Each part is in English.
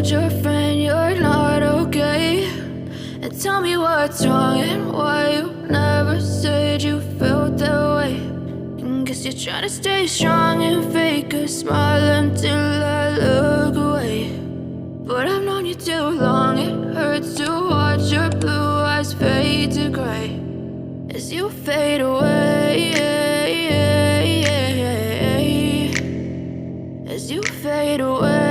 told your friend you're not okay? And tell me what's wrong and why you never said you felt that way. And guess you're trying to stay strong and fake a smile until I look away. But I've known you too long, it hurts to watch your blue eyes fade to gray as you fade away, as you fade away.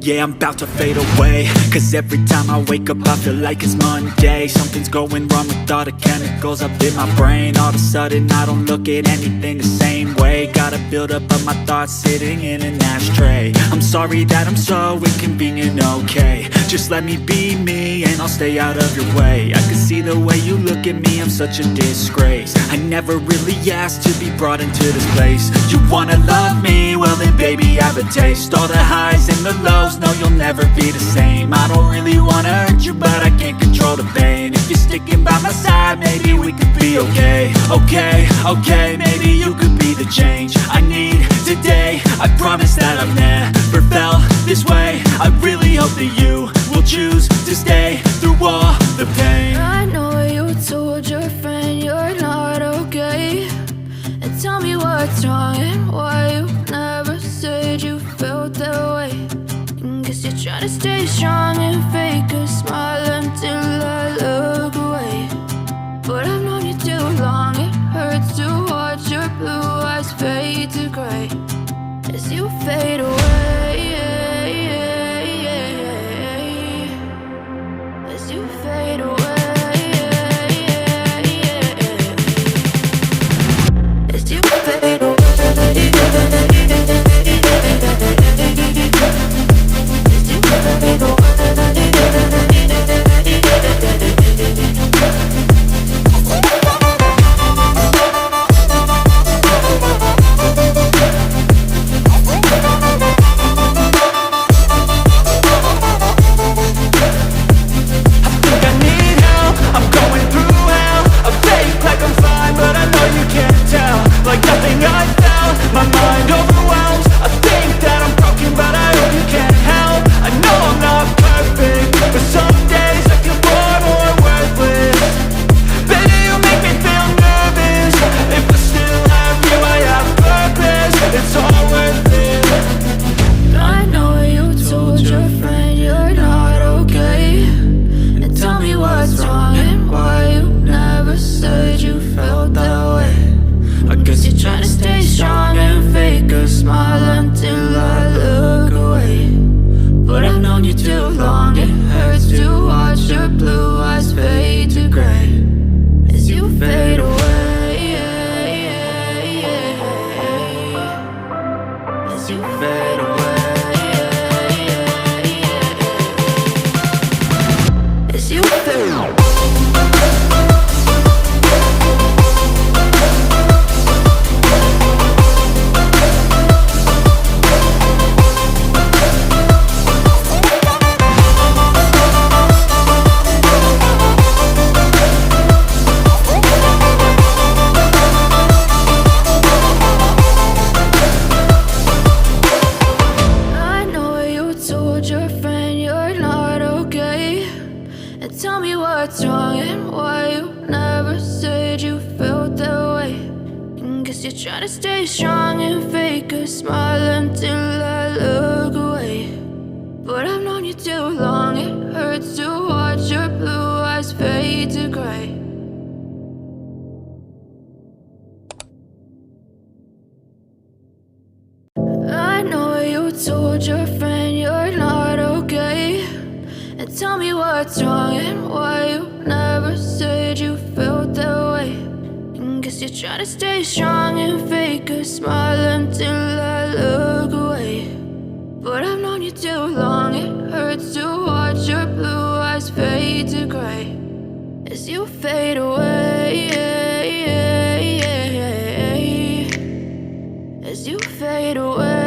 Yeah, I'm about to fade away, cause every time I wake up I feel like it's Monday. Something's going wrong with all the chemicals up in my brain. All of a sudden I don't look at anything the same way. Got a buildup of my thoughts sitting in an ashtray. I'm sorry that I'm so inconvenient, okay? Just let me be me and I'll stay out of your way. I can see the way you look at me, I'm such a disgrace. I never really asked to be brought into this place. You wanna love me? Well then baby have a taste. All the highs and the lows, no you'll never be the same. I don't really wanna hurt you but I can't control the pain. If you're sticking by my side maybe we could be okay. Okay, maybe you could be the change I need today. I promise that I've never felt this way. I really hope that you will choose to stay through all the pain. I know you told your friend you're not okay. And tell me what's wrong and why you never said you felt that way. And guess you're trying to stay strong and fake a smile until I look away. But I've known you too long, it hurts to watch your blue eyes fade to gray as you fade away, as you fade away, as you fade away. Told your friend you're not okay. And tell me what's wrong and why you never said you felt that way. And guess you're trying to stay strong and fake a smile until I look away. But I've known you too long, it hurts to watch your blue eyes fade to gray as you fade away, as you fade away.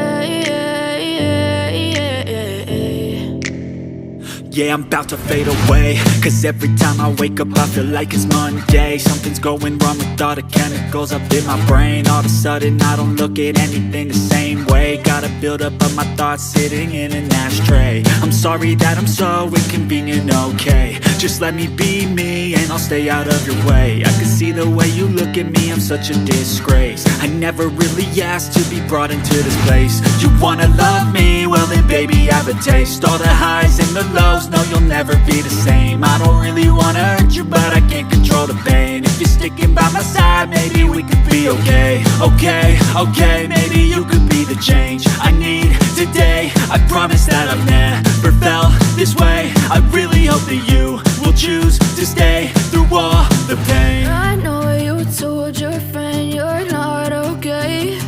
Yeah, I'm about to fade away, cause every time I wake up I feel like it's Monday. Something's going wrong with all the chemicals up in my brain. All of a sudden I don't look at anything the same way. Gotta build up of my thoughts sitting in an ashtray. I'm sorry that I'm so inconvenient, okay. Just let me be me and I'll stay out of your way. I can see the way you look at me, I'm such a disgrace. I never really asked to be brought into this place. You wanna love me? Well then baby I have a taste. All the highs and the lows, no you'll never be the same. I don't really wanna hurt you but I can't control the pain. If you're sticking by my side, maybe we could be okay. Okay, maybe you could be the change I need today. I promise that I've never felt this way. I really hope that you will choose to stay through all the pain. I know you told your friend you're not okay,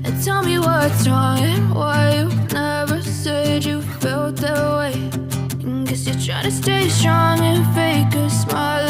and tell me what's wrong and why you never said you felt that way. And guess you're trying to stay strong and fake a smile